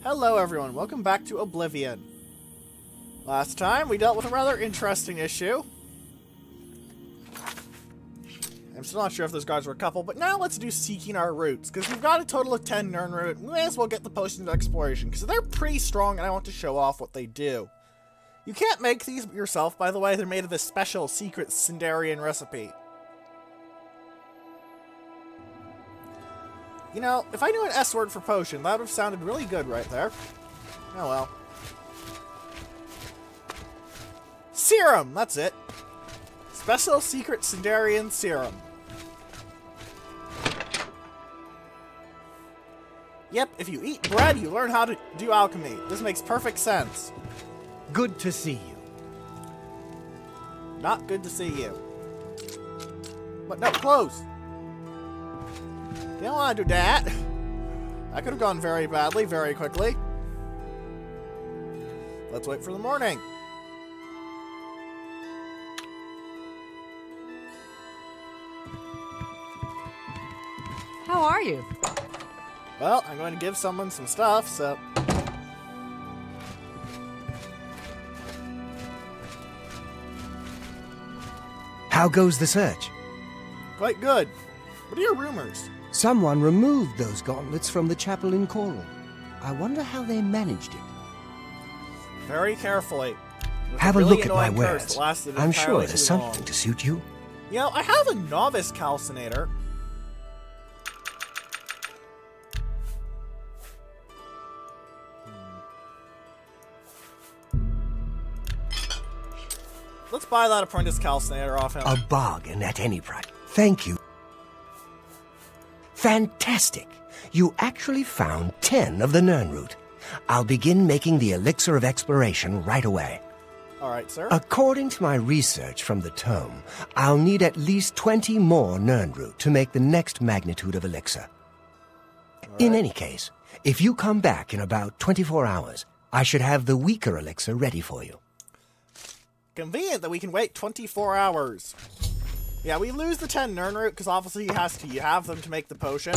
Hello everyone, welcome back to Oblivion. Last time we dealt with a rather interesting issue. I'm still not sure if those guards were a couple, but now let's do seeking our roots, because we've got a total of 10 Nern root. We may as well get the potions of exploration, because they're pretty strong and I want to show off what they do. You can't make these yourself, by the way. They're made of this special secret Sindarian recipe. You know, if I knew an S word for potion, that would have sounded really good right there. Oh well. Serum! That's it. Special secret Sindarian serum. Yep, if you eat bread, you learn how to do alchemy. This makes perfect sense. Good to see you. Not good to see you. But no, close. You don't want to do that. That could have gone very badly, very quickly. Let's wait for the morning. How are you? Well, I'm going to give someone some stuff, so... How goes the search? Quite good. What are your rumors? Someone removed those gauntlets from the chapel in Coral. I wonder how they managed it. Very carefully. Have a look at my wares. I'm sure there's something to suit you. You know, I have a novice calcinator. Let's buy that apprentice calcinator off him. A bargain at any price. Thank you. Fantastic! You actually found 10 of the Nern root. I'll begin making the elixir of exploration right away. Alright, sir. According to my research from the tome, I'll need at least 20 more Nern root to make the next magnitude of elixir. Right. In any case, if you come back in about 24 hours, I should have the weaker elixir ready for you. Convenient that we can wait 24 hours. Yeah, we lose the 10 Nern root because obviously he has to have them to make the potion.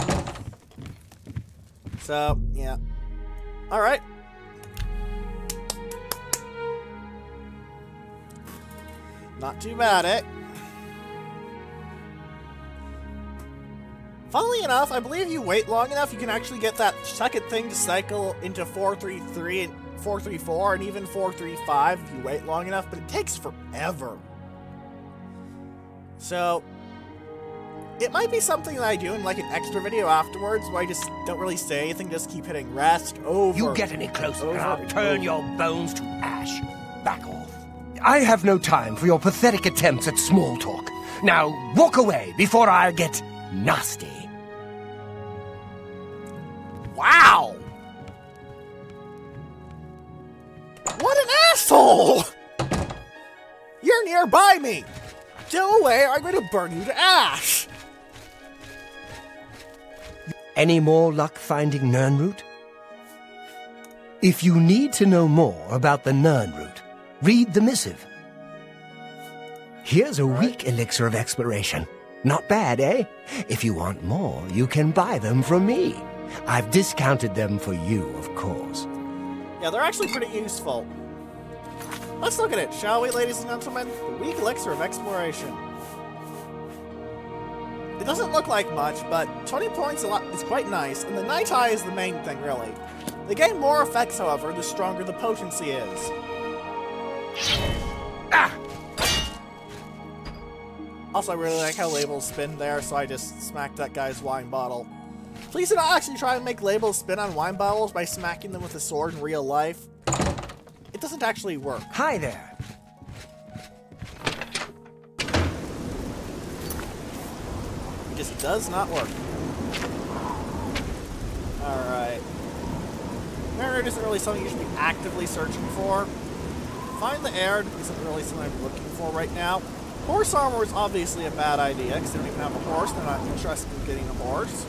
So, yeah. Alright. Not too bad, eh? Funnily enough, I believe you wait long enough, you can actually get that second thing to cycle into 433 and 434 and even 435 if you wait long enough, but it takes forever. So, it might be something that I do in like an extra video afterwards where I just don't really say anything, just keep hitting rest over. You get any closer and I'll turn your bones to ash. Back off. I have no time for your pathetic attempts at small talk. Now, walk away before I get nasty. Wow! What an asshole! You're nearby me! Go away, or I'm going to burn you to ash! Any more luck finding Nern root? If you need to know more about the Nern root, read the missive. Here's a weak elixir of exploration. Not bad, eh? If you want more, you can buy them from me. I've discounted them for you, of course. Yeah, they're actually pretty useful. Let's look at it, shall we, ladies and gentlemen? The weak elixir of exploration. It doesn't look like much, but 20 points is quite nice, and the Night Eye is the main thing, really. They gain more effects, however, the stronger the potency is. Ah! Also, I really like how labels spin there, so I just smacked that guy's wine bottle. Please do not actually try and make labels spin on wine bottles by smacking them with a sword in real life. It doesn't actually work. Hi there. It just does not work. Alright. Nerd isn't really something you should be actively searching for. Find the air isn't really something I'm looking for right now. Horse armor is obviously a bad idea, because they don't even have a horse. They're not interested in getting a horse.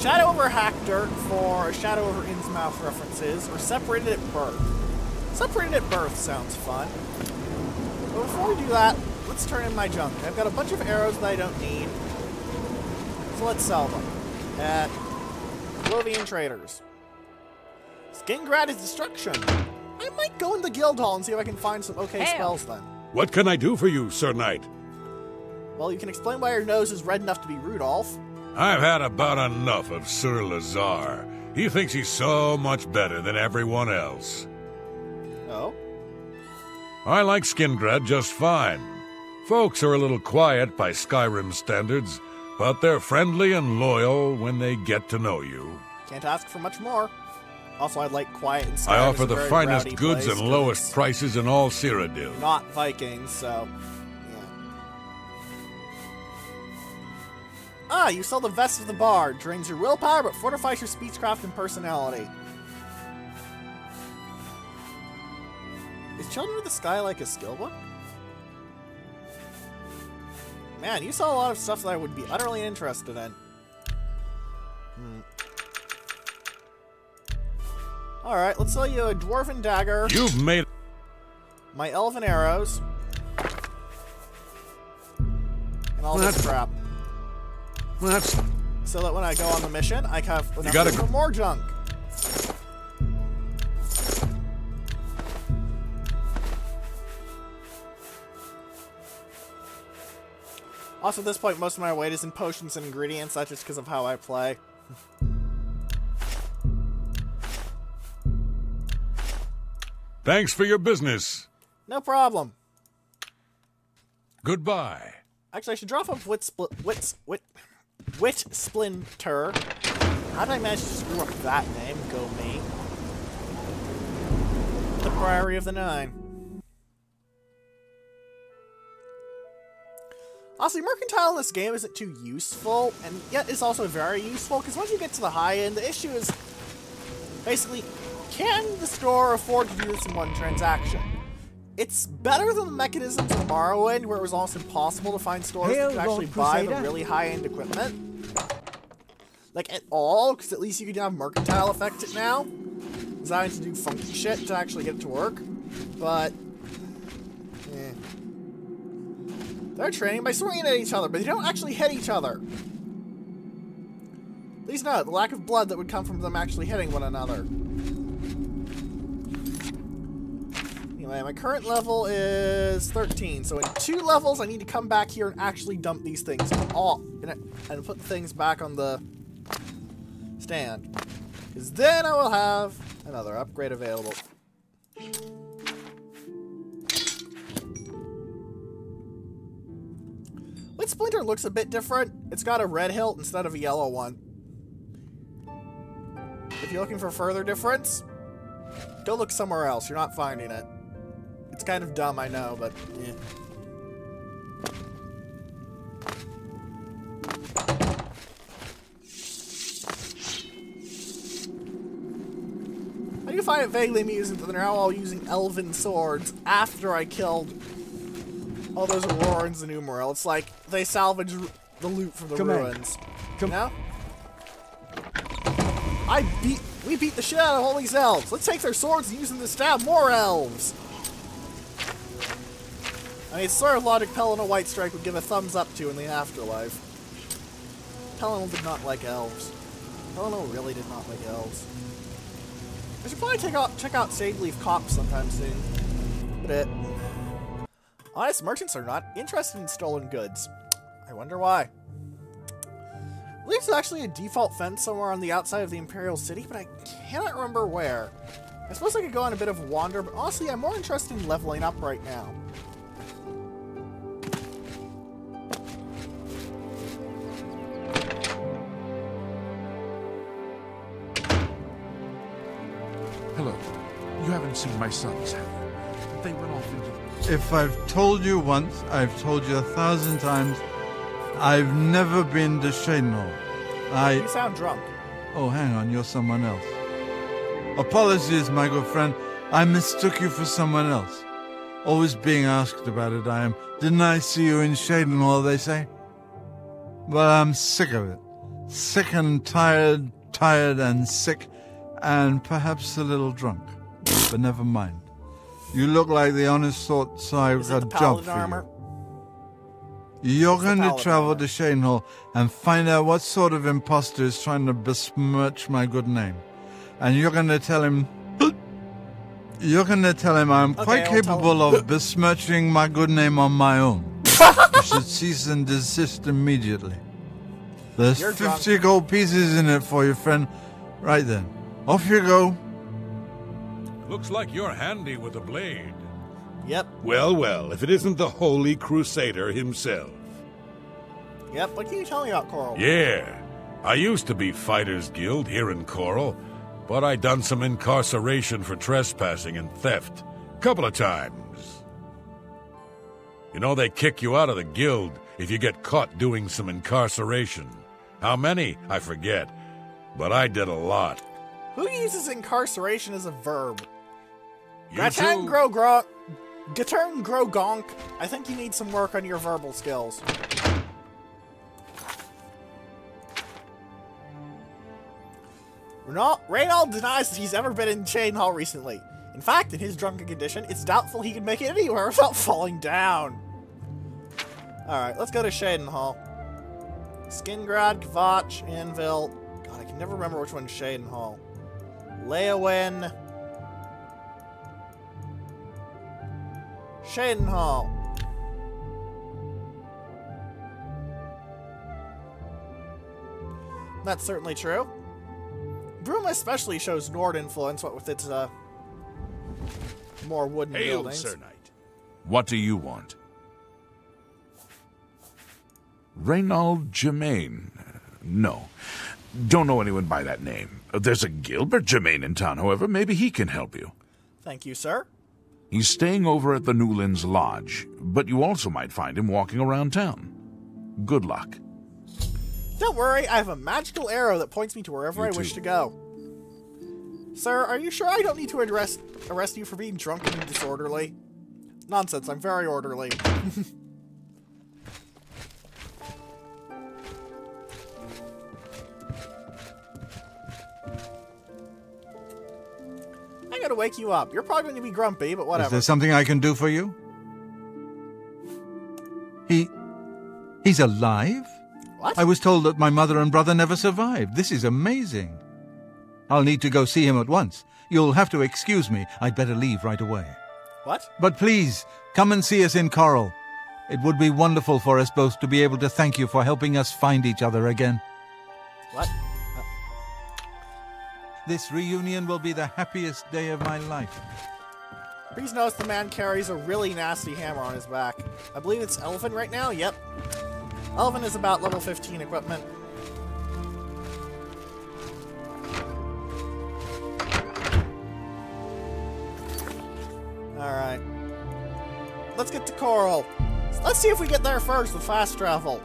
Shadow over Hackdirt for Shadow over Innsmouth references, or Separated at Birth. Separated at Birth sounds fun. But before we do that, let's turn in my junk. I've got a bunch of arrows that I don't need, so let's sell them. At... Whoa. Oblivion traders. Skingrad is destruction. I might go in the guild hall and see if I can find some okay spells then. What can I do for you, Sir Knight? Well, you can explain why your nose is red enough to be Rudolph. I've had about enough of Sir Lazar. He thinks he's so much better than everyone else. Oh? I like Skingrad just fine. Folks are a little quiet by Skyrim standards, but they're friendly and loyal when they get to know you. Can't ask for much more. Also, I'd like quiet and Skyrim. I offer the finest goods and lowest prices in all Cyrodiil. Not Vikings, so... yeah. Ah, you sell the Vest of the Bard. Drains your willpower, but fortifies your speechcraft and personality. Is Children of the Sky like a skill book? Man, you saw a lot of stuff that I would be utterly interested in. Alright, let's sell you a Dwarven Dagger. You've made... my Elven Arrows. And all this crap. So that when I go on the mission, I have enough for more junk. Also, at this point, most of my weight is in potions and ingredients. That's just because of how I play. Thanks for your business. No problem. Goodbye. Actually, I should drop off Wit Splinter. How did I manage to screw up that name? Go me. The Priory of the Nine. Honestly, Mercantile in this game isn't too useful, and yet it's also very useful, because once you get to the high end, the issue is basically, can the store afford to do this in one transaction? It's better than the mechanisms of Morrowind, where it was almost impossible to find stores that could actually buy the really high-end equipment. Like, at all, because at least you can have Mercantile affect it now. Because I had to do funky shit to actually get it to work. But, they're training by swinging at each other, but they don't actually hit each other. At least not the lack of blood that would come from them actually hitting one another. Anyway, my current level is 13, so in 2 levels I need to come back here and actually dump these things off and put things back on the stand. Because then I will have another upgrade available. Wit Splinter looks a bit different. It's got a red hilt instead of a yellow one. If you're looking for further difference, go look somewhere else. You're not finding it. It's kind of dumb, I know, but eh. I do find it vaguely amusing that they're now all using elven swords after I killed all those Aurorans in Umaril. It's like they salvaged the loot from the ruins. You know? We beat the shit out of all these elves. Let's take their swords and use them to stab more elves. I mean, it's sort of logic Pelennor Whitestrike would give a thumbs up to in the afterlife. Pelennor did not like elves. Pelennor really did not like elves. I should probably check out Sageleaf Copse sometime soon. But honest merchants are not interested in stolen goods. I wonder why. I believe there's actually a default fence somewhere on the outside of the Imperial City, but I cannot remember where. I suppose I could go on a bit of a wander, but honestly, I'm more interested in leveling up right now. Hello. You haven't seen my sons, have you? They went off into... If I've told you once, I've told you 1,000 times, I've never been to Shadenhall. You sound drunk. Oh, hang on, you're someone else. Apologies, my good friend. I mistook you for someone else. Always being asked about it, I am. Didn't I see you in Shadenhall, they say? Well, I'm sick of it. Sick and tired and sick, and perhaps a little drunk. But never mind. You look like the honest sort, so I've got a job for you. You're going to paladin travel honor. to Shadenhall and find out what sort of imposter is trying to besmirch my good name. And you're going to tell him... You're going to tell him I'm quite I'll tell capable him. of besmirching my good name on my own. You should cease and desist immediately. There's You're 50 drunk. gold pieces in it for you, friend. Right then. Off you go. Looks like you're handy with a blade. Yep, Well, well, if it isn't the Holy Crusader himself. yep. What can you tell me about Coral? Yeah, I used to be Fighters Guild here in Coral, but I done some incarceration for trespassing and theft. Couple of times. You know, they kick you out of the guild if you get caught doing some incarceration. How many? I forget. But I did a lot. Who uses incarceration as a verb? You Gatern too? grow gonk. I think you need some work on your verbal skills. Reynald denies that he's ever been in Shadenhall recently. In fact, in his drunken condition, it's doubtful he can make it anywhere without falling down. Alright, let's go to Shadenhall. Skingrad, Kvatch, Anvil. God, I can never remember which one's Shadenhall. Leowin. Shadenhall. That's certainly true. Broom especially shows Nord influence, what with its more wooden Hail, buildings. Sir Knight. What do you want? Reynald Germain? No. Don't know anyone by that name. There's a Gilbert Germain in town, however. Maybe he can help you. Thank you, sir. He's staying over at the Newlands Lodge, but you also might find him walking around town. Good luck. Don't worry, I have a magical arrow that points me to wherever I wish to go. Sir, are you sure I don't need to arrest you for being drunken and disorderly? Nonsense, I'm very orderly. I'm gonna wake you up. You're probably gonna be grumpy, but Is whatever. there something I can do for you? He's alive? What? I was told that my mother and brother never survived. This is amazing. I'll need to go see him at once. You'll have to excuse me. I'd better leave right away. What? But please, come and see us in Coral. It would be wonderful for us both to be able to thank you for helping us find each other again. What? This reunion will be the happiest day of my life. Please notice the man carries a really nasty hammer on his back. I believe it's Elephant right now? Yep. Elephant is about level 15 equipment. Alright. Let's get to Coral. Let's see if we get there first with fast travel.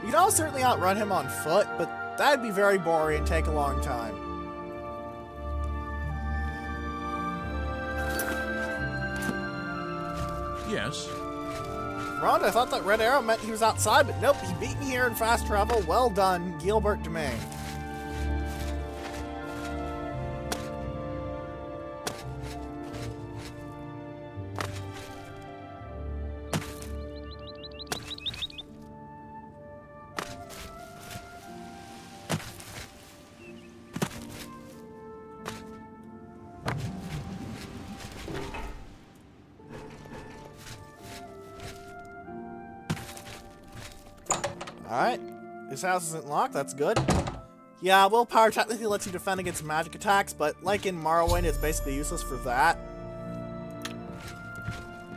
We can all certainly outrun him on foot, but that'd be very boring and take a long time. Yes. Ron, I thought that red arrow meant he was outside, but nope, he beat me here in fast travel. Well done, Gilbert Domain. Alright. This house isn't locked, that's good. Yeah, willpower technically lets you defend against magic attacks, but like in Morrowind, it's basically useless for that.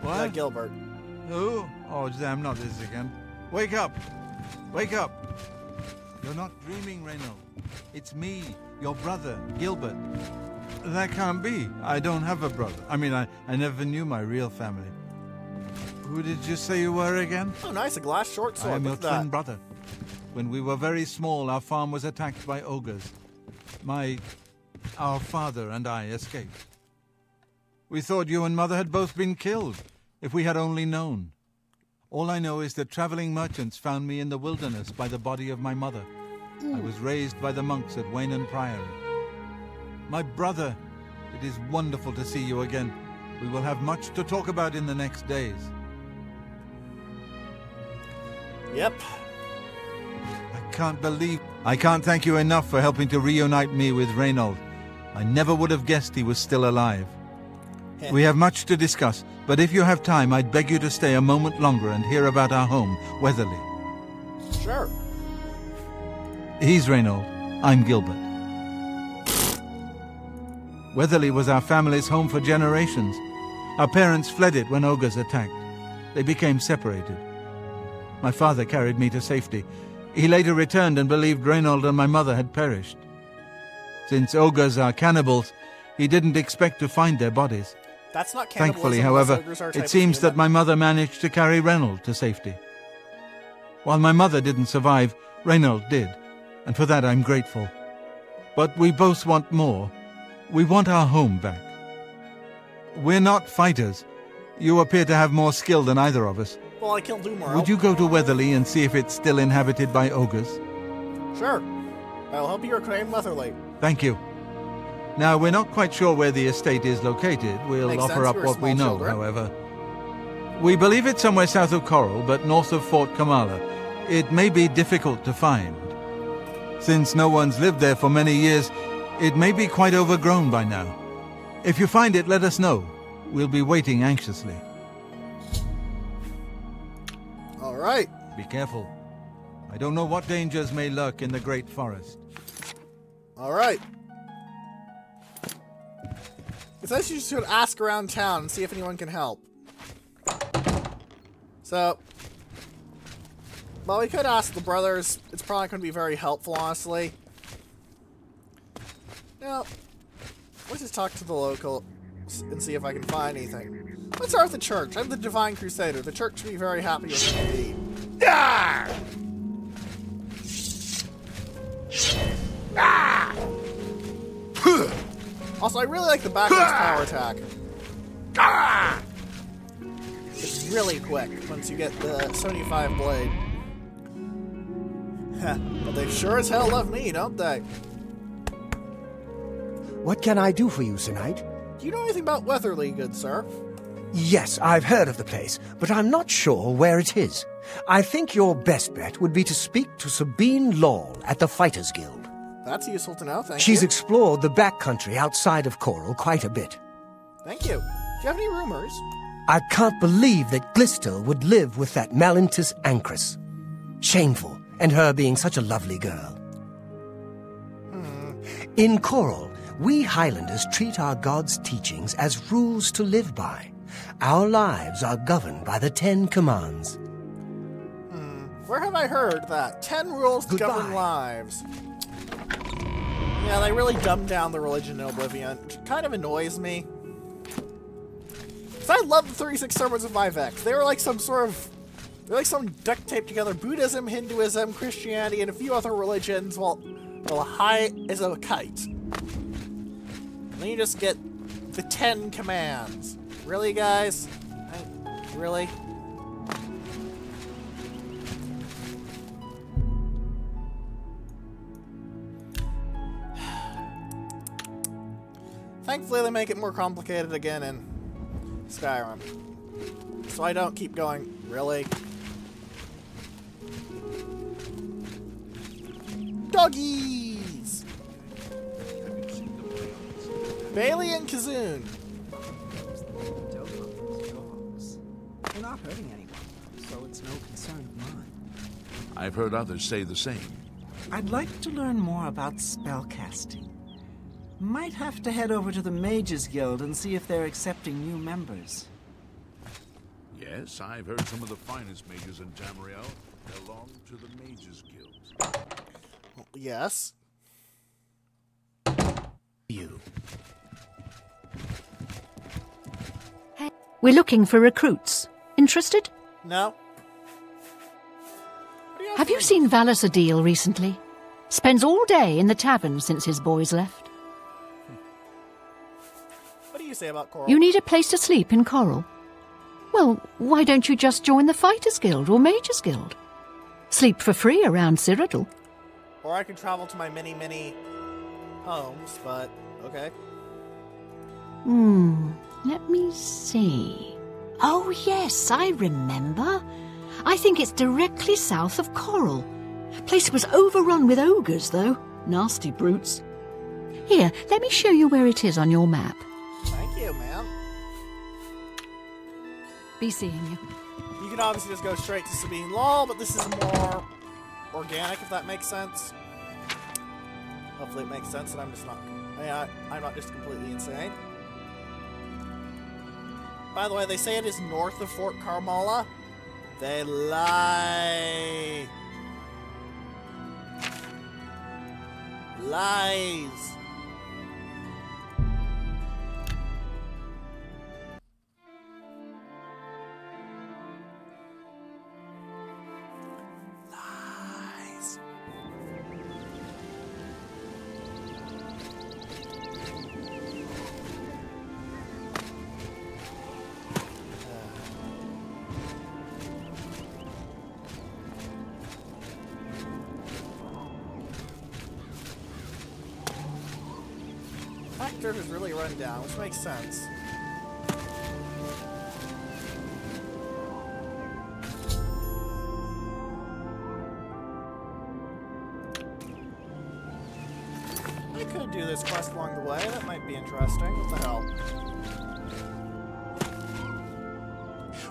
What? Gilbert. Who? Oh, damn, not this again. Wake up! Wake up! You're not dreaming, Reynald. It's me, your brother, Gilbert. That can't be. I don't have a brother. I mean, I never knew my real family. Who did you say you were again? Oh, nice, a glass short sword. I am your Look at that. twin brother. When we were very small, our farm was attacked by ogres. Our father and I escaped. We thought you and Mother had both been killed, if we had only known. All I know is that traveling merchants found me in the wilderness by the body of my mother. I was raised by the monks at Waynan Priory. My brother, it is wonderful to see you again. We will have much to talk about in the next days. Yep. I can't thank you enough for helping to reunite me with Reynold. I never would have guessed he was still alive. We have much to discuss, but if you have time, I'd beg you to stay a moment longer and hear about our home, Weatherly. Sure. He's Reynold. I'm Gilbert. Weatherly was our family's home for generations. Our parents fled it when ogres attacked. They became separated. My father carried me to safety. He later returned and believed Reynold and my mother had perished. Since ogres are cannibals, he didn't expect to find their bodies. That's not cannibalism. Thankfully, however, it seems that my mother managed to carry Reynold to safety. While my mother didn't survive, Reynold did, and for that I'm grateful. But we both want more. We want our home back. We're not fighters. You appear to have more skill than either of us. Well, I killed Dumar. Would you go to Weatherly and see if it's still inhabited by ogres? Sure. I'll help you reclaim Weatherly. Thank you. Now, we're not quite sure where the estate is located. We'll Makes offer sense. up We're what we small know, children. however. We believe it's somewhere south of Coral, but north of Fort Kamala. It may be difficult to find. Since no one's lived there for many years, it may be quite overgrown by now. If you find it, let us know. We'll be waiting anxiously. All right. Be careful. I don't know what dangers may lurk in the great forest. All right. It says you should ask around town and see if anyone can help. So, well, we could ask the brothers. It's probably going to be very helpful, honestly. Now, let's just talk to the local and see if I can find anything. Let's start with the church. I'm the Divine Crusader. The church should be very happy with me indeed. Ah! Ah! Also, I really like the backwards power attack. Ah! It's really quick once you get the 75 blade. But they sure as hell love me, don't they? What can I do for you, Sir Knight? Do you know anything about Weatherly, good sir? Yes, I've heard of the place, but I'm not sure where it is. I think your best bet would be to speak to Sabine Law at the Fighters Guild. That's useful to know, thank you. She's explored the backcountry outside of Coral quite a bit. Thank you. Do you have any rumors? I can't believe that Glistel would live with that Malintus Ancrus. Shameful, and her being such a lovely girl. In Coral, we Highlanders treat our god's teachings as rules to live by. Our lives are governed by the 10 commands. Where have I heard that? 10 rules to govern lives. Yeah, they really dumbed down the religion in Oblivion, which kind of annoys me. Because I love the 36 sermons of Vivek. They were like some sort of... They're like some duct taped together Buddhism, Hinduism, Christianity, and a few other religions, while high as a kite. And then you just get the 10 commands. Really, guys? Really? Thankfully, they make it more complicated again in Skyrim. So I don't keep going, really? Doggies! Bailey and Kazoon. We're not hurting anyone, so it's no concern of mine. I've heard others say the same. I'd like to learn more about spellcasting. Might have to head over to the Mages Guild and see if they're accepting new members. Yes, I've heard some of the finest mages in Tamriel belong to the Mages Guild. Yes. We're looking for recruits. Interested? No. Have you seen Valis Adil recently? Spends all day in the tavern since his boys left. What do you say about Coral? You need a place to sleep in Coral? Well, why don't you just join the Fighters Guild or Mages Guild? Sleep for free around Cyrodiil. Or I could travel to my many homes, but okay. Let me see. Oh, yes, I remember. I think it's directly south of Coral. Place was overrun with ogres, though. Nasty brutes. Here, let me show you where it is on your map. Thank you, ma'am. Be seeing you. You can obviously just go straight to Sabine Law, but this is more organic, if that makes sense. Hopefully it makes sense, and I'm just not... I'm not just completely insane. By the way, they say it is north of Fort Carmala. They lie. Lies. Lies. Dirt is really run down, which makes sense. I could do this quest along the way. That might be interesting. What the hell?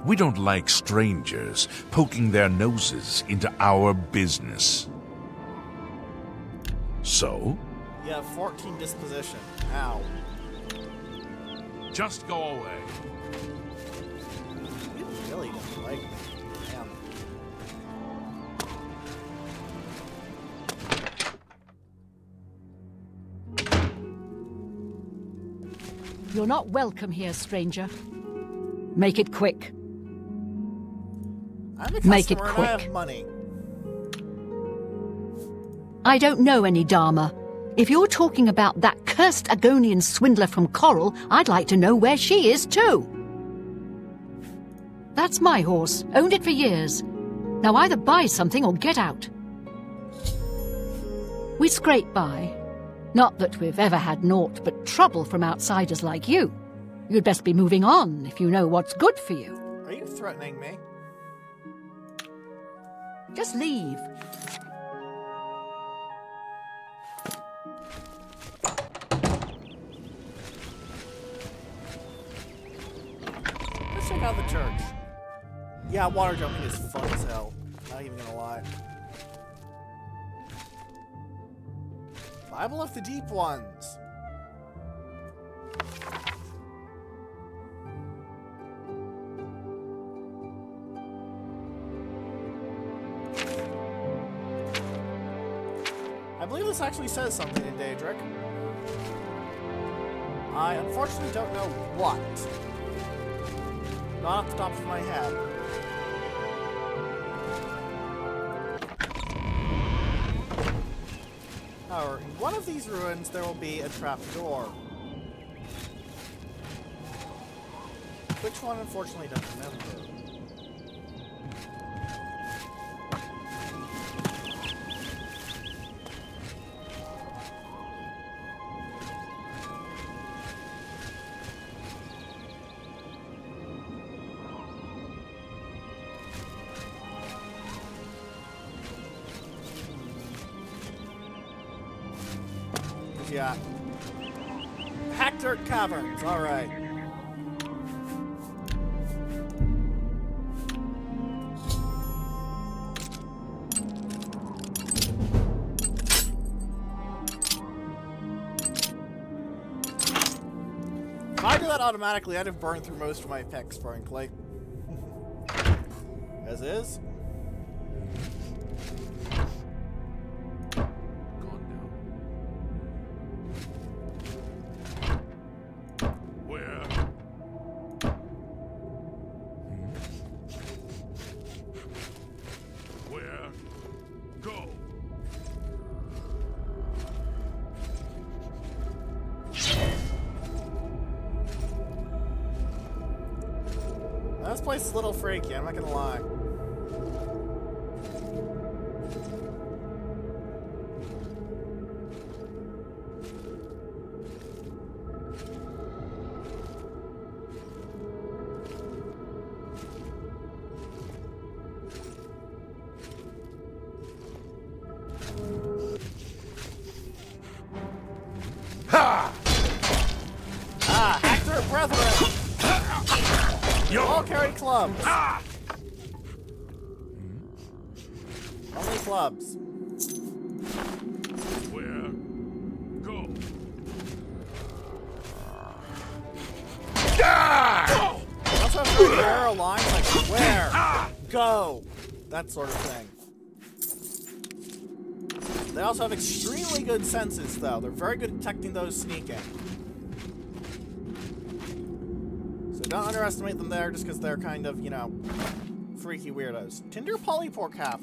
We don't like strangers poking their noses into our business. So? You have 14 disposition. Ow. Just go away. You really don't like me. Damn. You're not welcome here, stranger. Make it quick. I'm a customer Make it and quick. I have money. I don't know any Dharma. If you're talking about that cursed Agonian swindler from Coral, I'd like to know where she is too. That's my horse. Owned it for years. Now either buy something or get out. We scrape by. Not that we've ever had naught but trouble from outsiders like you. You'd best be moving on if you know what's good for you. Are you threatening me? Just leave. Let's check out the church. Yeah, water jumping is fun as hell. Not even gonna lie. Bible of the Deep Ones. I believe this actually says something in Daedric. I unfortunately don't know what. Not off the top of my head. However, in one of these ruins there will be a trap door. Which one, unfortunately, I don't remember. Yeah. Hack Dirt Caverns, alright. If I do that automatically, I'd have burned through most of my picks, frankly. As is. This place is a little freaky, I'm not gonna lie. brethren! You all carry clubs. Only clubs. Where? Go. They also have very narrow lines like where, go, that sort of thing. They also have extremely good senses, though. They're very good at detecting those sneaking. So don't underestimate them there just because they're kind of, you know, freaky weirdos. Tinder polypore cap.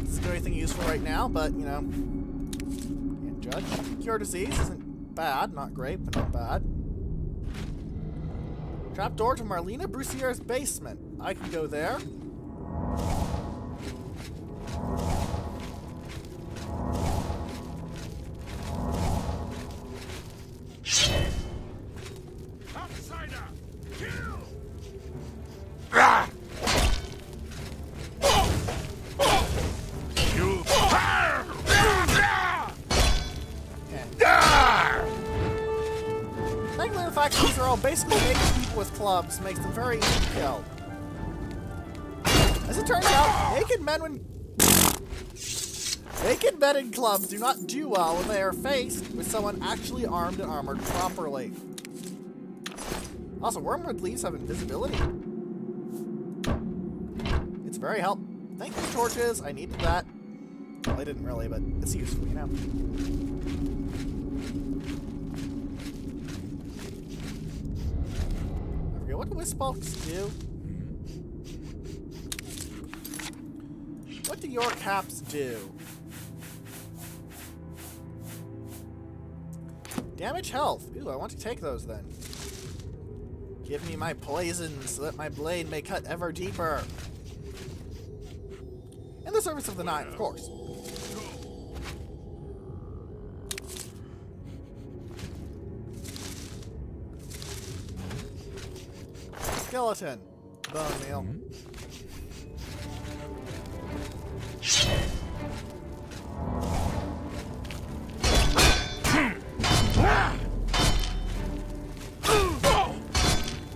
Doesn't do anything useful right now, but, you know, can't judge. Cure disease isn't bad. Not great, but not bad. Trapdoor to Marlena Brussier's basement. I can go there. Outsider! Kill! You fire! Thankfully, the fact that these are all basically naked people with clubs makes them very easy to kill. As it turns out, naked men in clubs do not do well when they are faced with someone actually armed and armored properly. Also, wormwood leaves have invisibility. It's very helpful. Thank you, torches. I needed that. Well, I didn't really, but it's useful, you know. I forget, what do wisp bulks do? What do your caps do? Damage health. Ooh, I want to take those then. Give me my poison so that my blade may cut ever deeper. In the service of the night, of course. Skeleton. Bone meal.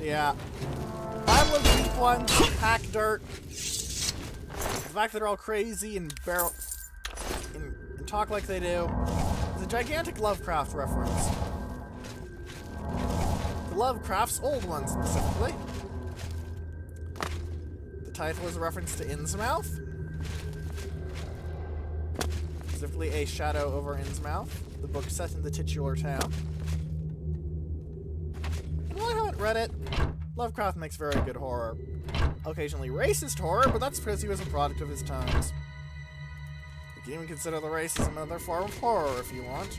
Yeah. I'm one of the weak ones, pack dirt. The fact that they're all crazy and and talk like they do is a gigantic Lovecraft reference. The Lovecraft's old one, specifically. The title is a reference to Innsmouth. Specifically, A Shadow over Innsmouth, the book set in the titular town. And while I haven't read it, Lovecraft makes very good horror. Occasionally racist horror, but that's because he was a product of his times. You can even consider the racism another form of horror if you want.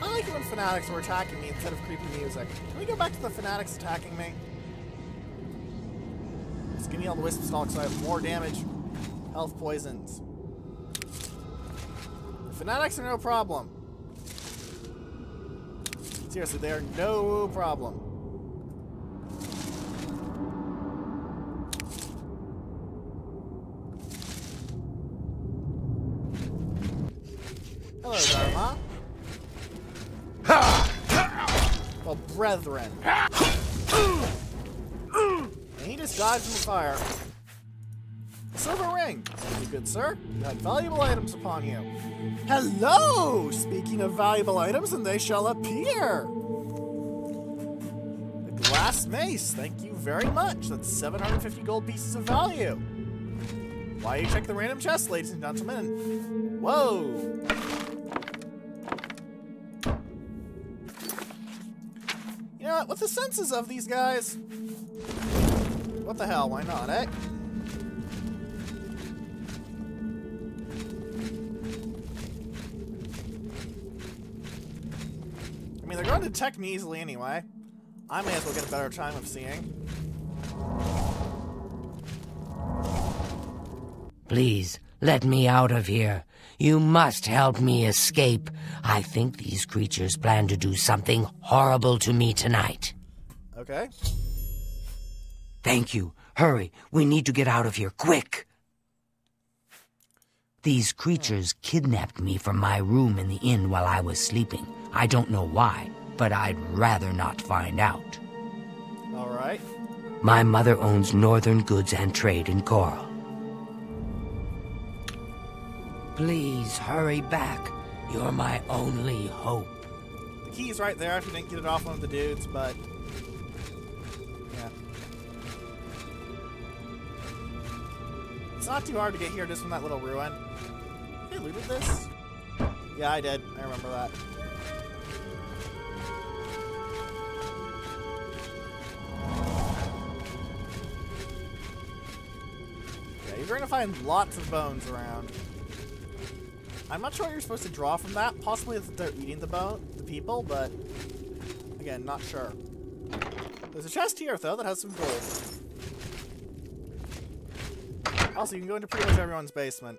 I like it when fanatics were attacking me instead of creepy music. Can we go back to the fanatics attacking me? Just give me all the wisp stalks so I have more damage. Health poisons. The fanatics are no problem. Seriously, they are no problem. Hello, Dharma. Well, brethren. And he just died from the fire. A silver ring. Thank you, good sir. You had valuable items upon you. Hello! Speaking of valuable items, and they shall appear. A glass mace. Thank you very much. That's 750 gold pieces of value. Why you check the random chest, ladies and gentlemen? Whoa! You know what? With the senses of these guys, what the hell? Why not, eh? I mean, they're going to detect me easily anyway. I may as well get a better time of seeing. Please, let me out of here. You must help me escape. I think these creatures plan to do something horrible to me tonight. Okay. Thank you. Hurry, we need to get out of here, quick! These creatures kidnapped me from my room in the inn while I was sleeping. I don't know why, but I'd rather not find out. All right. My mother owns Northern Goods and Trade in Coral. Please hurry back. You're my only hope. The key's right there if you didn't get it off one of the dudes, but... yeah. It's not too hard to get here just from that little ruin. They looted this? Yeah, I did. I remember that. Yeah, you're going to find lots of bones around. I'm not sure what you're supposed to draw from that. Possibly that they're eating the people, but again, not sure. There's a chest here, though, that has some gold. Also, you can go into pretty much everyone's basement.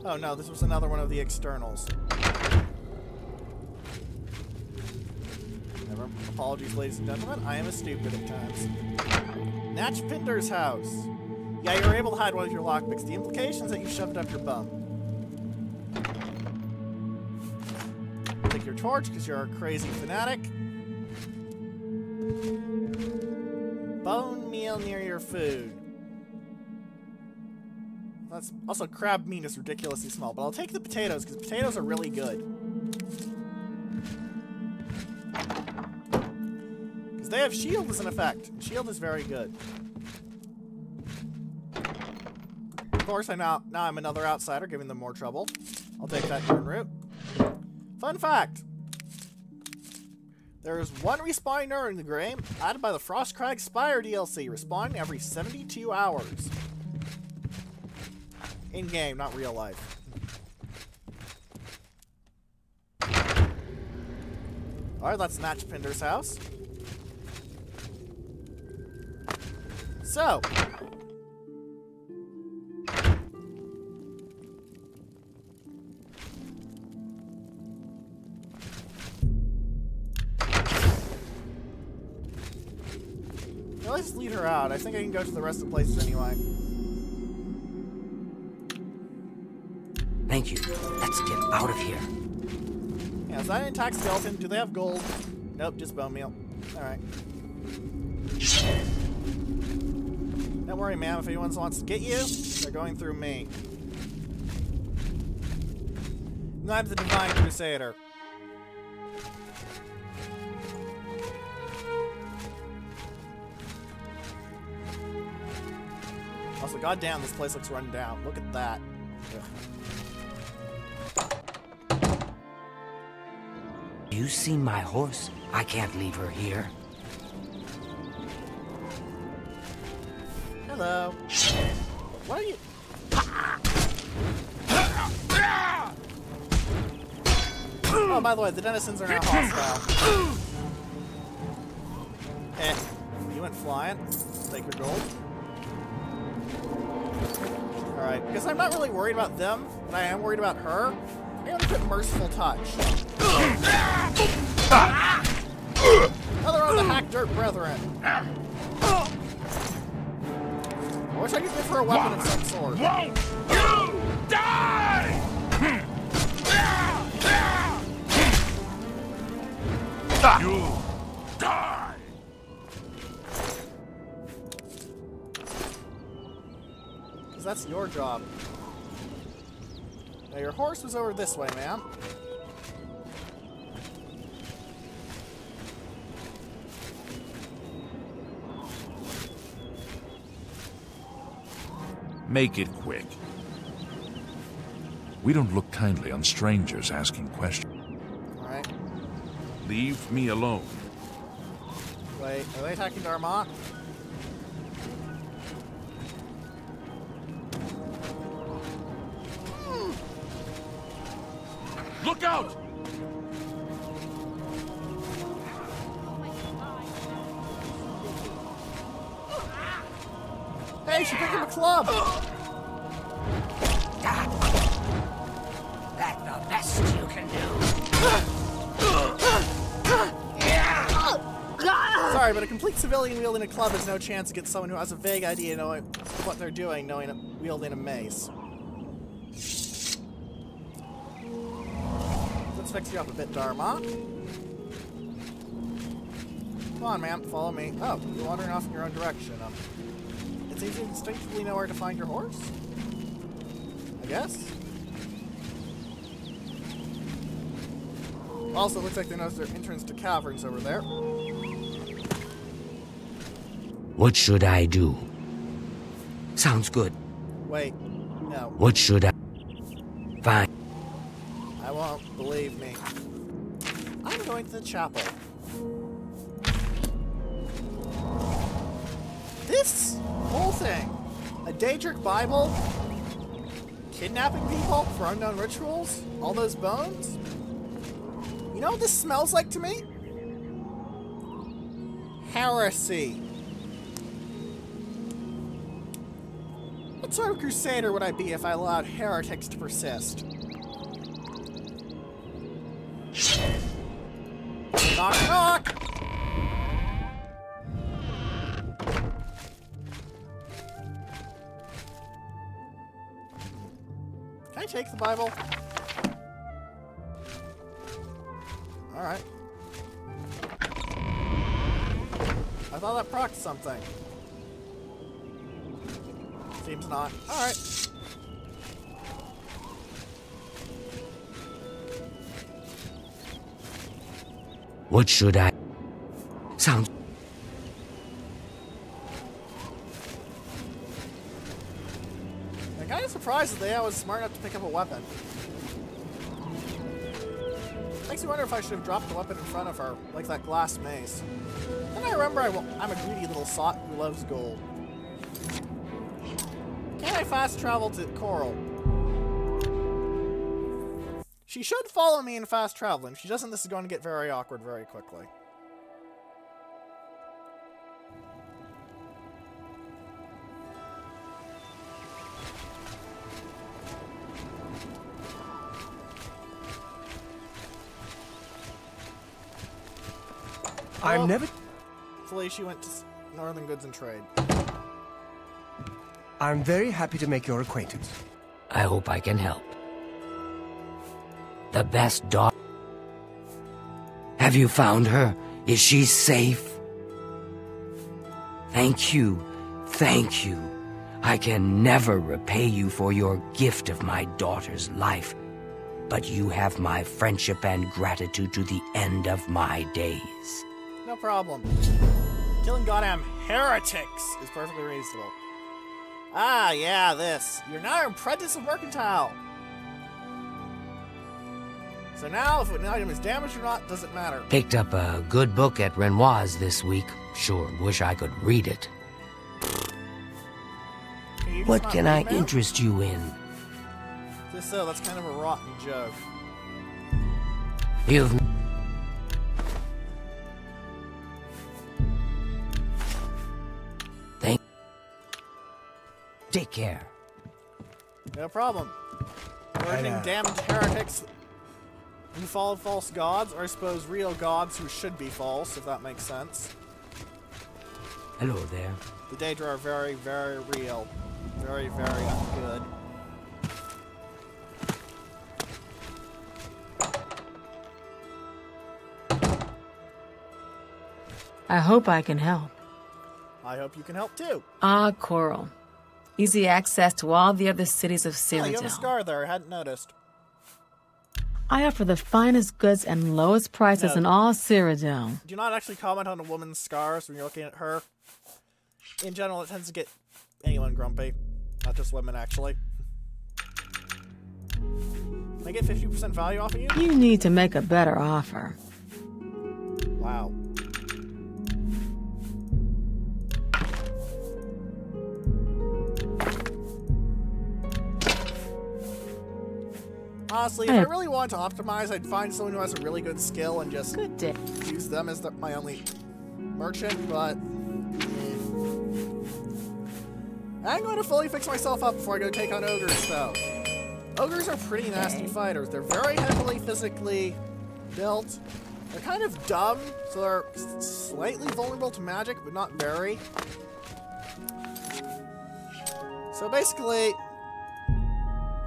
Oh no, this was another one of the externals. Never. Apologies, ladies and gentlemen. I am a stupid at times. Natch Pinder's house. Yeah, you were able to hide one of your lockpicks. The implication is that you shoved it up your bum. Take your torch because you're a crazy fanatic. Bone meal near your food. That's also, crab meat is ridiculously small, but I'll take the potatoes because potatoes are really good. Because they have shield as an effect. Shield is very good. Of course, now I'm another outsider, giving them more trouble. I'll take that turn route. Fun fact. There is one respawning nerd in the game, added by the Frostcrag Spire DLC, respawning every 72 hours. In-game, not real life. Alright, that's Natch Pinder's house. So. Let's lead her out. I think I can go to the rest of the places anyway. Thank you. Let's get out of here. Yeah, is that an intact skeleton? Do they have gold? Nope, just bone meal. Alright. Don't worry, ma'am. If anyone wants to get you, they're going through me. And I'm the Divine Crusader. Also, goddamn, this place looks run down. Look at that. Ugh. You seen my horse? I can't leave her here. Hello. What are you? Oh, by the way, the denizens are now hostile. You went flying. Take your gold. Alright, because I'm not really worried about them, but I am worried about her. I'm going to put Merciful Touch. Another one of the Hack Dirt Brethren. I wish I could give her a weapon of some sort. Won't you die? You die. Because that's your job. Now your horse was over this way, ma'am. Make it quick. We don't look kindly on strangers asking questions. Alright. Leave me alone. Wait, are they attacking Darmok? Look out! Hey, she picked up a club! That's the best you can do. Sorry, sorry, but a complete civilian wielding a club has no chance against someone who has a vague idea knowing what they're doing, wielding a mace. Let's fix you up a bit, Dharma. Come on, man, follow me. Oh, you're wandering off in your own direction. It's easy to instinctively know where to find your horse? I guess? Also, it looks like they know their entrance to caverns over there. What should I do? Sounds good. Wait, no. What should I... Fine. I won't, believe me. I'm going to the chapel. This whole thing, a Daedric Bible, kidnapping people for unknown rituals, all those bones. You know what this smells like to me? Heresy. What sort of crusader would I be if I allowed heretics to persist? Knock, knock! Can I take the Bible? Alright. I thought that procced something. Seems not. Alright. What should I... Sounds... I'm kind of surprised that they was smart enough to pick up a weapon. Makes me wonder if I should have dropped the weapon in front of her, like that glass mace. Then I remember I'm a greedy little sot who loves gold. Can I fast travel to Coral? She should follow me in fast travel, and if she doesn't, this is going to get very awkward very quickly. I'm never... Hopefully she went to Northern Goods and Trade. I'm very happy to make your acquaintance. I hope I can help. The best dog... Have you found her? Is she safe? Thank you. Thank you. I can never repay you for your gift of my daughter's life, but you have my friendship and gratitude to the end of my days. No problem. Killing goddamn heretics is perfectly reasonable. Ah, yeah, this. You're now an apprentice of Mercantile. So now, if an item is damaged or not, doesn't matter. Picked up a good book at Renoir's this week. Sure wish I could read it. What can I interest you in? Just so, that's kind of a rotten joke. You've... Take care. No problem. Burning damned heretics who follow false gods, or I suppose real gods who should be false, if that makes sense. Hello there. The Daedra are very, very real. Very, very good. I hope I can help. I hope you can help too. Ah, Coral. Easy access to all the other cities of Cyrodiil. Oh, you have a scar there. I hadn't noticed. I offer the finest goods and lowest prices in all Cyrodiil. Do you not actually comment on a woman's scars when you're looking at her? In general, it tends to get anyone grumpy. Not just women, actually. Can I get 50% value off of you? You need to make a better offer. Wow. Honestly, if I really wanted to optimize, I'd find someone who has a really good skill and just use them as my only merchant, but... I'm going to fully fix myself up before I go take on ogres, though. Ogres are pretty nasty fighters. They're very heavily physically built, They're kind of dumb, so they're slightly vulnerable to magic, but not very. So basically,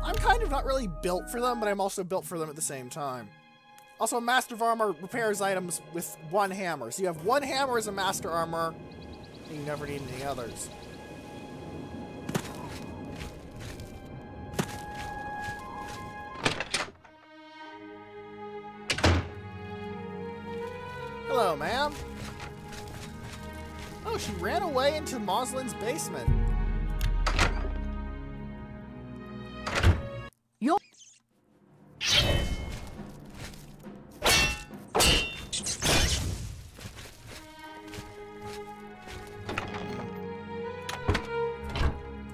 I'm kind of not really built for them, but I'm also built for them at the same time. Also, a Master of Armor repairs items with one hammer. So you have one hammer as a Master Armor, and you never need any others. Hello, ma'am. Oh, she ran away into Moslin's basement. You're...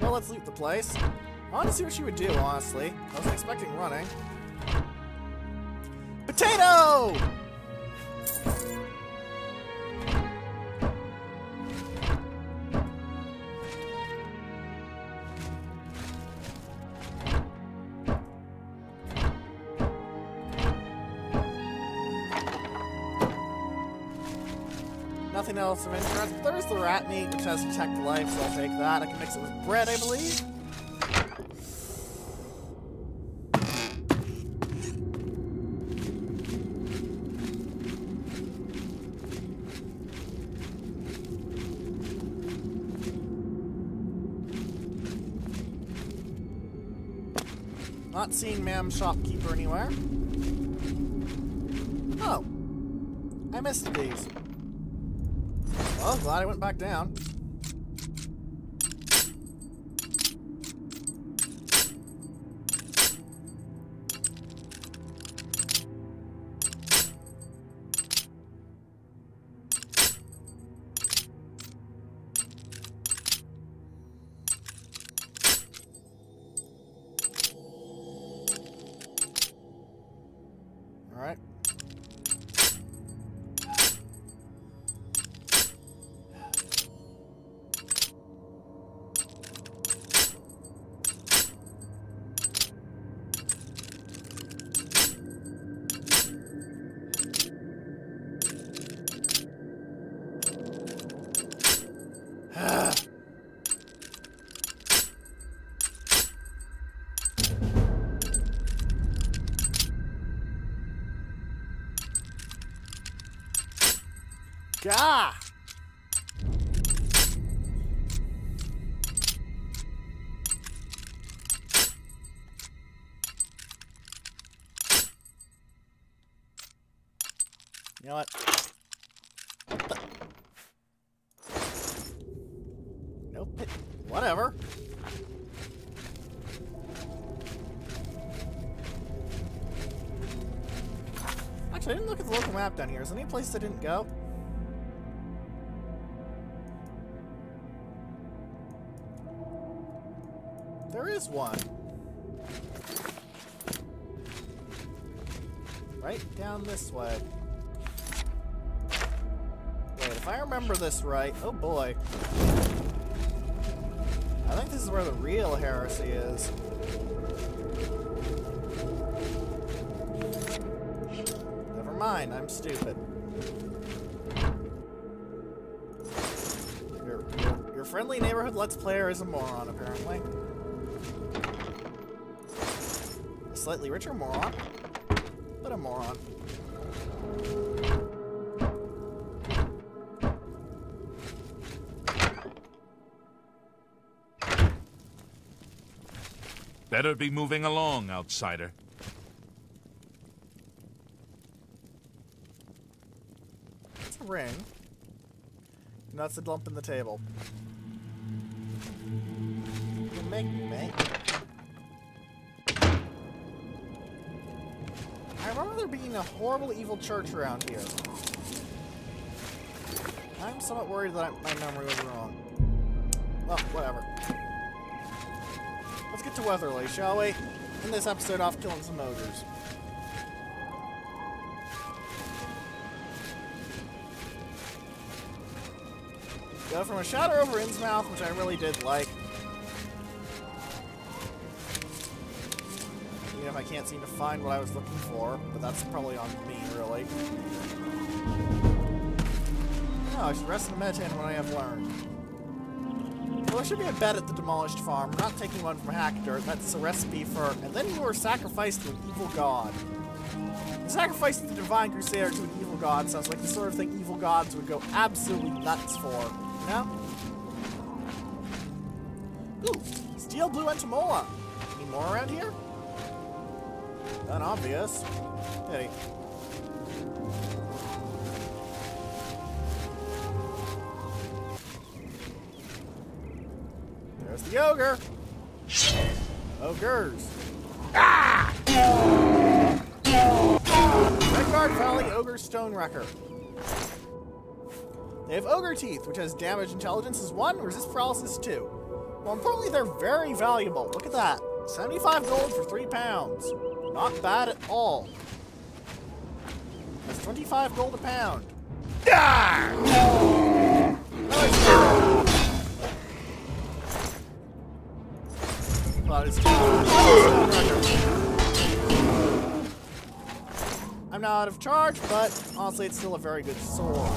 Well, let's loot the place. I want to see what she would do, honestly. I wasn't expecting running. Potato! Nothing else of interest. There's the rat meat, which has detect life, so I'll take that. I can mix it with bread, I believe. Not seeing Ma'am Shopkeeper anywhere. Oh. I missed these. Well, glad I went back down. All right. Gah! You know what? Nope. Whatever. Actually, I didn't look at the local map down here. Is there any place I didn't go? There is one. Right down this way. Wait, if I remember this right... Oh boy. I think this is where the real heresy is. Never mind, I'm stupid. Your friendly neighborhood Let's Player is a moron, apparently. A slightly richer moron, but a moron. Better be moving along, outsider. It's a ring. And that's a lump in the table. You make me, mate. I remember there being a horrible evil church around here. I'm somewhat worried that my memory was wrong. Well, whatever. Let's get to Weatherly, shall we? End this episode off killing some ogres. Go from a shadow over Innsmouth, which I really did like. Even if I can't seem to find what I was looking for, but that's probably on me, really. No, I should rest and meditate on what I have learned. Well, there should be a bed at the demolished farm. We're not taking one from Hector. That's a recipe for... And then you were sacrificed to an evil god. Sacrificing the Divine Crusader to an evil god sounds like the sort of thing evil gods would go absolutely nuts for. You know? Ooh, steel blue entomola. Any more around here? Unobvious. Hey. There's the ogre. Ogres. Ah! Redguard Valley Ogre Stonewrecker. They have ogre teeth, which has damage intelligence is 1, resist paralysis 2. More importantly, they're very valuable. Look at that. 75 gold for 3 pounds. Not bad at all. That's 25 gold a pound. Ah! I'm now out of charge, but honestly, it's still a very good sword.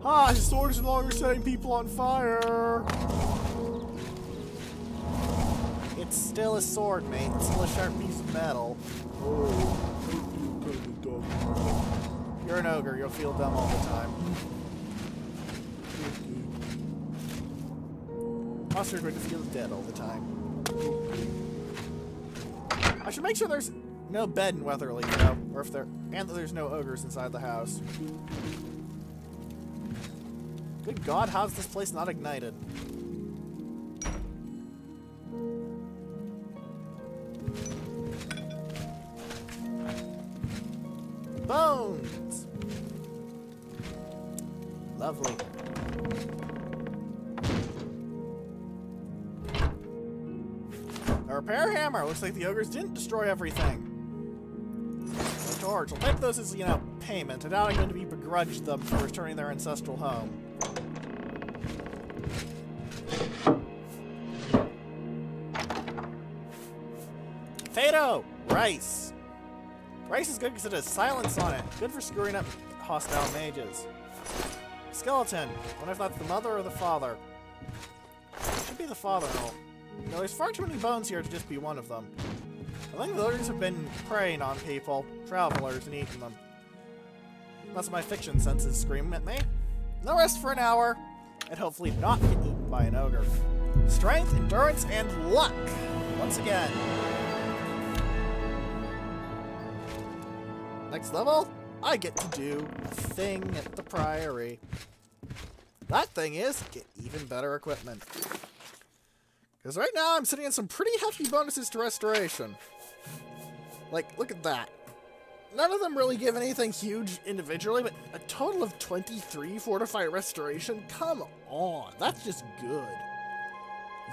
Ah, his sword is no longer setting people on fire. It's still a sword, mate. It's still a sharp piece of metal. Oh. You're an ogre. You'll feel dumb all the time. Also, you're going to feel dead all the time. I should make sure there's no bed in Weatherly, though, or if there, and that there's no ogres inside the house. Good God, how's this place not ignited? Bones! Lovely. A repair hammer! Looks like the ogres didn't destroy everything. A torch. I'll take those as, you know, payment. I doubt I'm going to be begrudged them for returning their ancestral home. Potato! Rice! Rice is good because it has silence on it. Good for screwing up hostile mages. Skeleton. I wonder if that's the mother or the father. Should be the father, no. No, there's far too many bones here to just be one of them. I think the ogres have been preying on people, travelers, and eating them. That's my fiction senses screaming at me. No rest for an hour, and hopefully not get eaten by an ogre. Strength, endurance, and luck! Once again. Next level, I get to do a thing at the Priory. That thing is, get even better equipment. Because right now I'm sitting in some pretty hefty bonuses to restoration. Like, look at that. None of them really give anything huge individually, but a total of 23 fortified restoration? Come on, that's just good.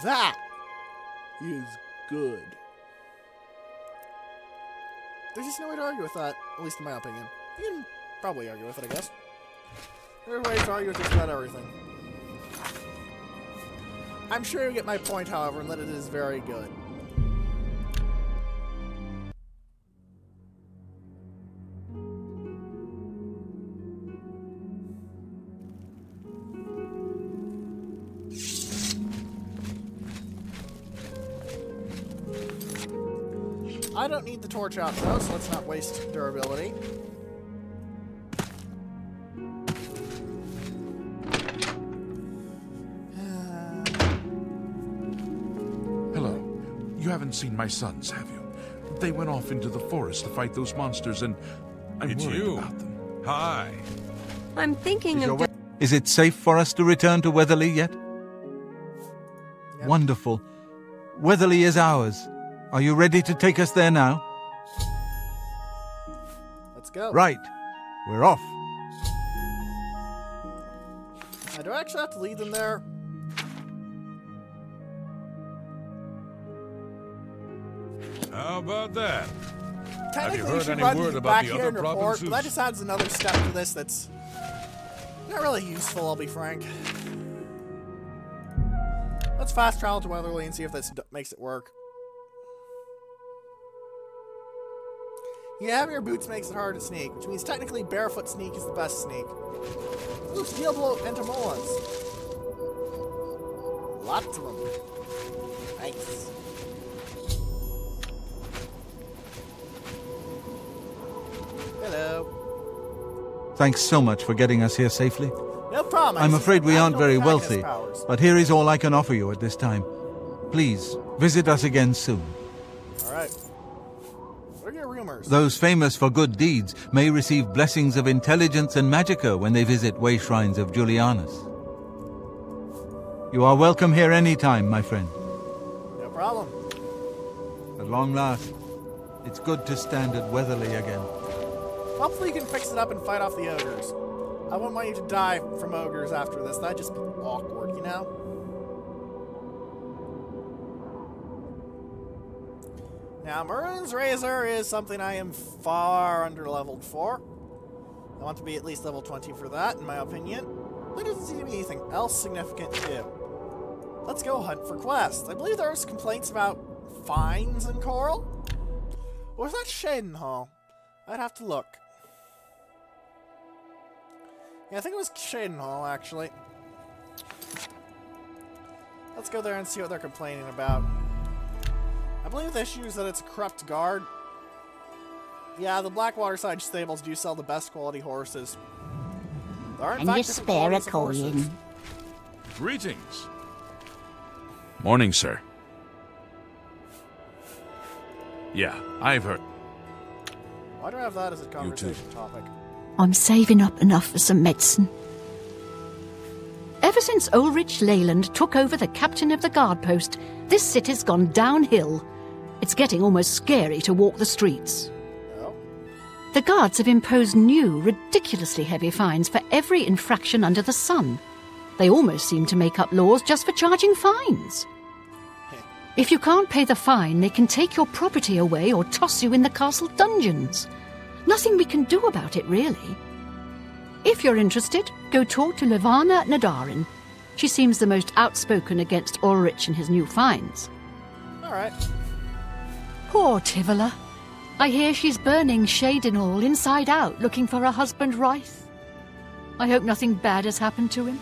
That is good. There's just no way to argue with that, at least in my opinion. You can probably argue with it, I guess. There are ways to argue with just about everything. I'm sure you'll get my point, however, and that it is very good. I don't need the torch out though, so let's not waste durability. Hello. You haven't seen my sons, have you? They went off into the forest to fight those monsters, and I'm worried about them. Hi. I'm thinking of... Is it safe for us to return to Weatherly yet? Yep. Wonderful. Weatherly is ours. Are you ready to take us there now? Let's go. Right. We're off. Do I actually have to lead them there? How about that? Technically, you we heard should any run word about back the here other and report, provinces? but that just adds another step to this that's not really useful, I'll be frank. Let's fast travel to Weatherly and see if this makes it work. Yeah, having your boots makes it hard to sneak, which means technically barefoot sneak is the best sneak. Ooh, steel blow entomolans. Lots of them. Nice. Hello. Thanks so much for getting us here safely. No problem. I'm afraid we aren't very wealthy, but here is all I can offer you at this time. Please, visit us again soon. Alright. What are your rumors? Those famous for good deeds may receive blessings of intelligence and magicka when they visit way shrines of Julianus. You are welcome here any time, my friend. No problem. At long last, it's good to stand at Weatherly again. Hopefully you can fix it up and fight off the ogres. I wouldn't want you to die from ogres after this. That'd just be awkward, you know? Now, Maroon's Razor is something I am far under-leveled for. I want to be at least level 20 for that, in my opinion. There doesn't seem to be anything else significant to do. Let's go hunt for quests. I believe there was complaints about fines in Coral? Or was that Shadenhall? I'd have to look. Yeah, I think it was Shadenhall, actually. Let's go there and see what they're complaining about. I believe the issue is that it's a corrupt guard. Yeah, the Blackwater side stables do sell the best quality horses. There are, in fact, different qualities of horses. Greetings. Morning, sir. Yeah, I've heard. Why do I have that as a conversation topic? I'm saving up enough for some medicine. Ever since Ulrich Leyland took over the captain of the guard post, this city's gone downhill. It's getting almost scary to walk the streets. Oh? The guards have imposed new, ridiculously heavy fines for every infraction under the sun. They almost seem to make up laws just for charging fines. If you can't pay the fine, they can take your property away or toss you in the castle dungeons. Nothing we can do about it, really. If you're interested, go talk to Levana Nadarin. She seems the most outspoken against Ulrich and his new fines. Alright. Poor Tivola. I hear she's burning Shadenhall inside out, looking for her husband Ryth. I hope nothing bad has happened to him.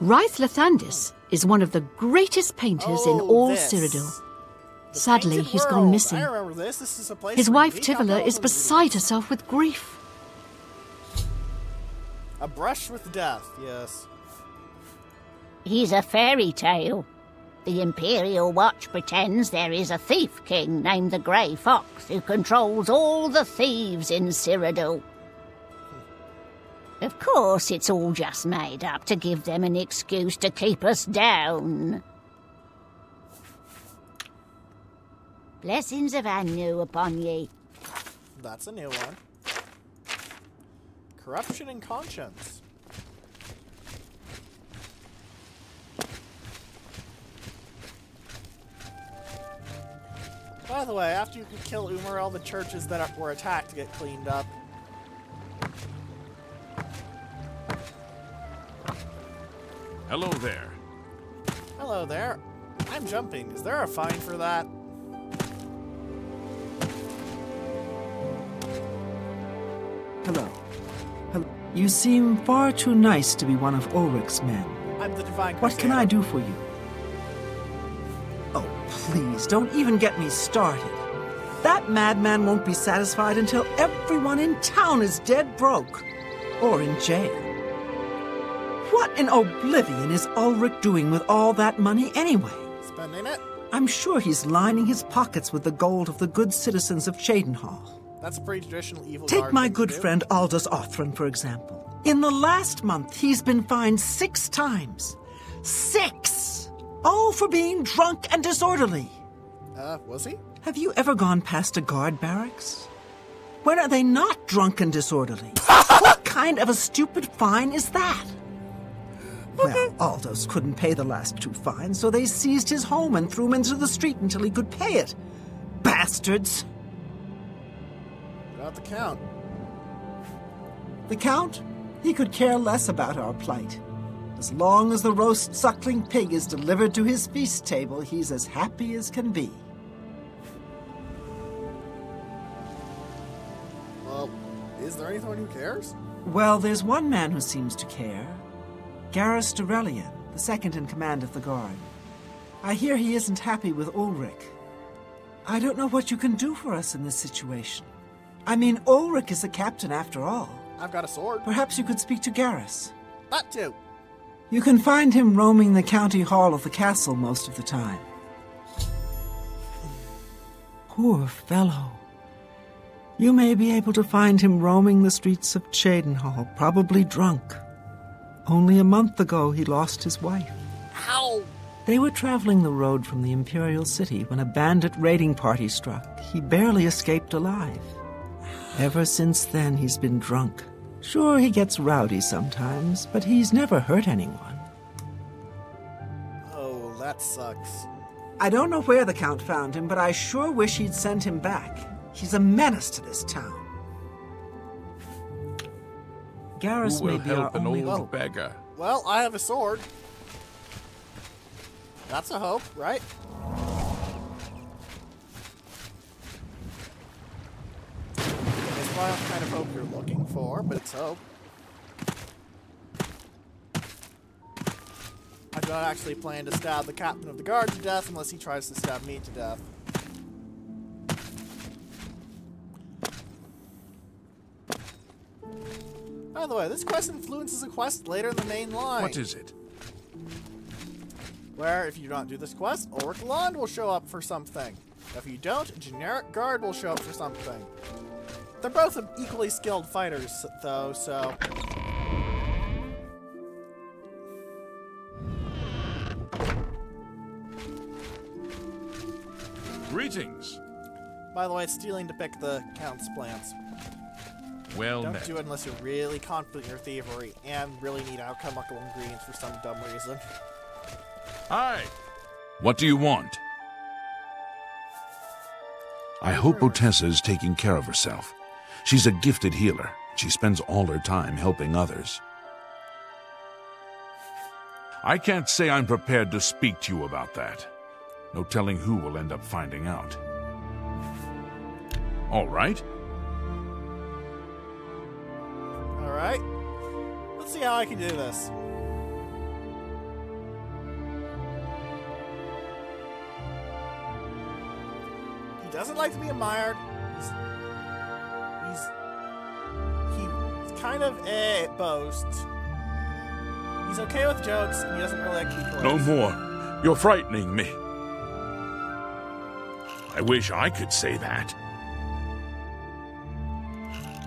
Ryth Lathandis is one of the greatest painters in all Cyrodiil. Sadly, he's gone missing. I remember this. This is a place His where wife Tivola is beside herself with grief. A brush with death, yes. He's a fairy tale. The Imperial Watch pretends there is a thief king named the Grey Fox who controls all the thieves in Cyrodiil. Of course, it's all just made up to give them an excuse to keep us down. Blessings of Anu upon ye. That's a new one. Corruption and conscience. By the way, after you kill Umar, all the churches that were attacked get cleaned up. Hello there. Hello there. I'm jumping. Is there a fine for that? Hello. Hello. You seem far too nice to be one of Ulrich's men. I'm the Divine What can I do for you? Oh, please, don't even get me started. That madman won't be satisfied until everyone in town is dead broke. Or in jail. What in Oblivion is Ulrich doing with all that money anyway? Spending it? I'm sure he's lining his pockets with the gold of the good citizens of Shadenhall. That's a pretty traditional evil Take guard my thing to good do. friend Aldous Othran, for example. In the last month, he's been fined 6 times. 6! All for being drunk and disorderly. Was he? Have you ever gone past a guard barracks? When are they not drunk and disorderly? What kind of a stupid fine is that? Well, Aldous couldn't pay the last 2 fines, so they seized his home and threw him into the street until he could pay it. Bastards! What about the Count? The Count? He could care less about our plight. As long as the roast suckling pig is delivered to his feast table, he's as happy as can be. Is there anyone who cares? Well, there's one man who seems to care. Garrus Durelian, the second in command of the Guard. I hear he isn't happy with Ulrich. I don't know what you can do for us in this situation. I mean, Ulrich is the captain after all. I've got a sword. Perhaps you could speak to Garrus. That too. You can find him roaming the county hall of the castle most of the time. Poor fellow. You may be able to find him roaming the streets of Cheydinhall, probably drunk. Only a month ago he lost his wife. Ow! They were traveling the road from the Imperial City when a bandit raiding party struck. He barely escaped alive. Ever since then, he's been drunk. Sure, he gets rowdy sometimes, but he's never hurt anyone. Oh, that sucks. I don't know where the Count found him, but I sure wish he'd send him back. He's a menace to this town. Garrus Who will may be our help an only old hope. beggar? Well, I have a sword. That's a hope, right? It's not the kind of hope you're looking for, but it's hope. I don't actually plan to stab the captain of the guard to death unless he tries to stab me to death. By the way, this quest influences a quest later in the main line. What is it? Where, if you don't do this quest, Ulrich Lond will show up for something. If you don't, a generic guard will show up for something. They're both equally skilled fighters, though, so... Greetings. By the way, stealing to pick the Count's plants. Well Don't met. do it unless you're really confident in your thievery and really need alchemical ingredients for some dumb reason. Hi. What do you want? I hope Otessa's taking care of herself. She's a gifted healer. She spends all her time helping others. I can't say I'm prepared to speak to you about that. No telling who will end up finding out. All right. Alright. Let's see how I can do this. He doesn't like to be admired. He's kind of a boast. He's okay with jokes, and he doesn't really like to be praised. No more. You're frightening me. I wish I could say that.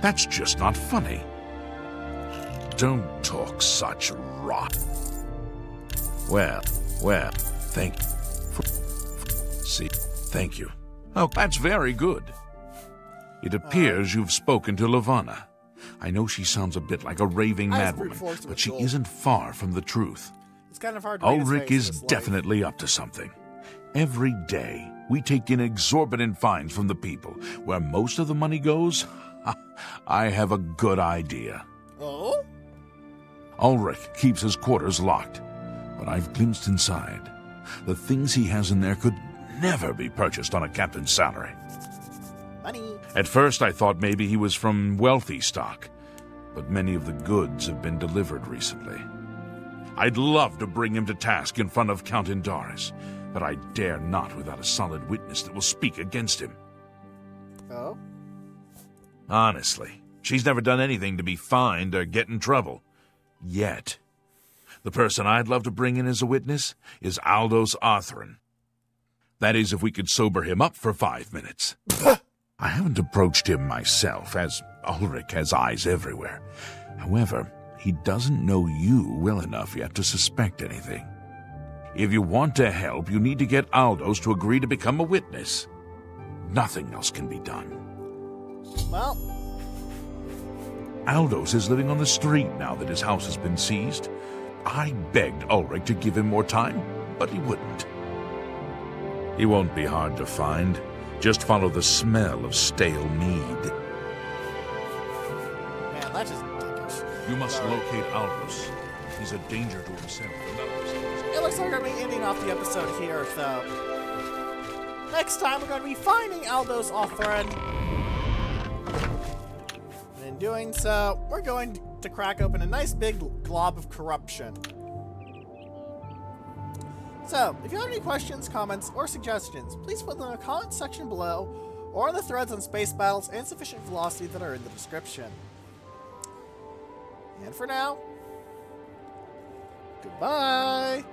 That's just not funny. Don't talk such rot. Well, thank you. Oh, that's very good. It appears you've spoken to Lavanna. I know she sounds a bit like a raving madwoman, but she isn't far from the truth. It's kind of hard to read his Ulrich face in is this life. definitely up to something. Every day, we take in exorbitant fines from the people. Where most of the money goes, I have a good idea. Oh? Ulrich keeps his quarters locked, but I've glimpsed inside. The things he has in there could never be purchased on a captain's salary. Money. At first, I thought maybe he was from wealthy stock, but many of the goods have been delivered recently. I'd love to bring him to task in front of Count Indaris, but I dare not without a solid witness that will speak against him. Oh? Honestly, she's never done anything to be fined or get in trouble. Yet. The person I'd love to bring in as a witness is Aldous Arthurn. That is, if we could sober him up for 5 minutes. I haven't approached him myself, as Ulrich has eyes everywhere. However, he doesn't know you well enough yet to suspect anything. If you want to help, you need to get Aldous to agree to become a witness. Nothing else can be done. Well... Aldous is living on the street now that his house has been seized. I begged Ulrich to give him more time, but he wouldn't. He won't be hard to find. Just follow the smell of stale mead. Man, that's just ridiculous. You must locate Aldous. He's a danger to himself and others. It looks like we're going to be ending off the episode here, so... Next time, we're going to be finding Aldous Arthurn. in doing so, we're going to crack open a nice big glob of corruption. So, if you have any questions, comments, or suggestions, please put them in the comment section below, or in the threads on Space Battles and Sufficient Velocity that are in the description. And for now, goodbye!